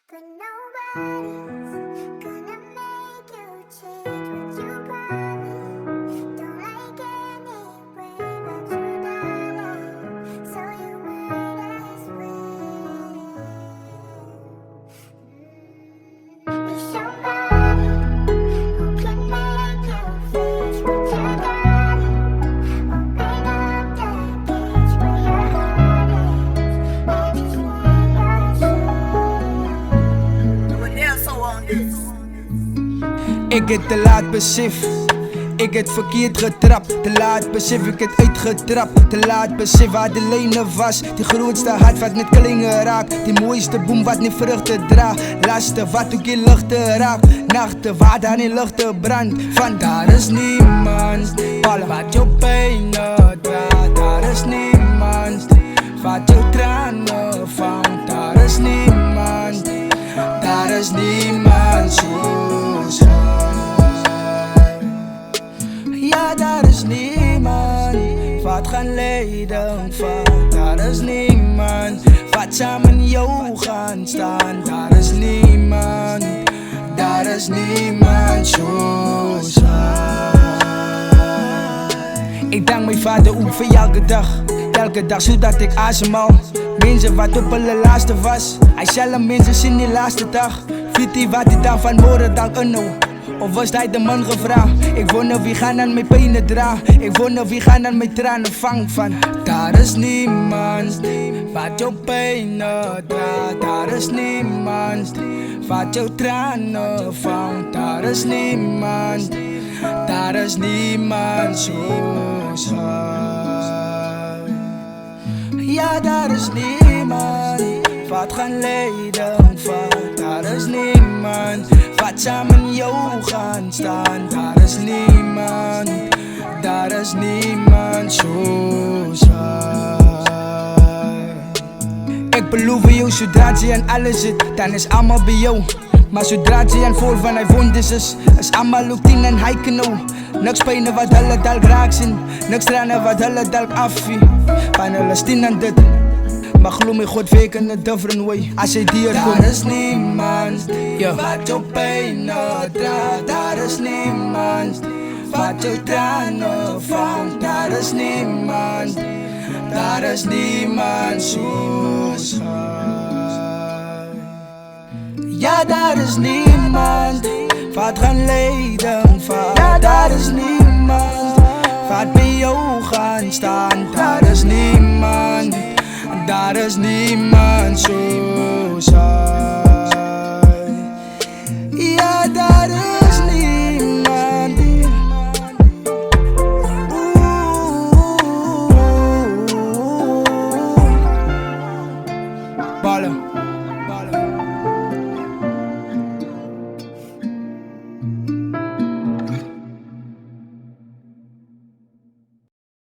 But nobody's gonna make you change what you promised. Don't like any way that you done it, so you might as well be somebody who can make you face what you got. Open up the gates where your heart is, and just let yourself. Ik het te laat besef. Ik het verkeerd getrapt. Te laat besef ik het uitgetrapt. Te laat besef waar de lijnen was. Die grootste hart wat net klingen raakt. Die mooiste boom wat niet vruchten draagt. Lasten wat ook in luchten raakt. Nachten waar daar in luchten brandt. Van daar is niemand. Ballen wat jou pijn draagt. Daar is niemand. Wat jou tranen vangt. Daar is niemand. Daar is niemand zoals hij. Ja, daar is niemand wat gaan leiden van. Daar is niemand wat samen jou gaan staan. Daar is niemand. Daar is niemand zoals hij. Ik dank mijn vader ook voor elke dag. Elke dag zodat ik asemhaal. Mensen wat op hulle laatste was. Hij zelf mensen zien die laatste dag. Weet hij wat hij dan van morgen dan inhou? Of was hij de man gevraagd? Ik wonder wie gaan aan mijn pijnen dragen. Ik wonder wie gaan aan mijn tranen vangen van. Daar is niemand wat jou pijnen draagt. Daar is niemand wat jou tranen vangt. Daar is niemand. Daar is niemand zoals hij. Ja, daar is niemand wat gaan leiden van. Daar is niemand wat samen jou gaan staan. Daar is niemand. Daar is niemand zoals hij. Ik beloof jou, zodra ze aan alles zit, dan is allemaal bij jou. Maar zodra ze aan vol van hij wonders is allemaal ook tien en hij kano. Niks pijnen wat hulle dalk raak zien. Niks tranen wat hulle dalk afvie. Van hulle stien aan dit. Maar geloof me, God werkt in a different way. Als hij die er komt. Daar is niemand wat jou pijnen draagt. Daar is niemand wat jou tranen vangt. Daar is niemand. Daar is niemand zoals hij. Ja, daar is niemand wat gaan leiden van. Ja, daar is niemand wat bij jou gaan staan. Daar is niemand. Daar is niemand zo.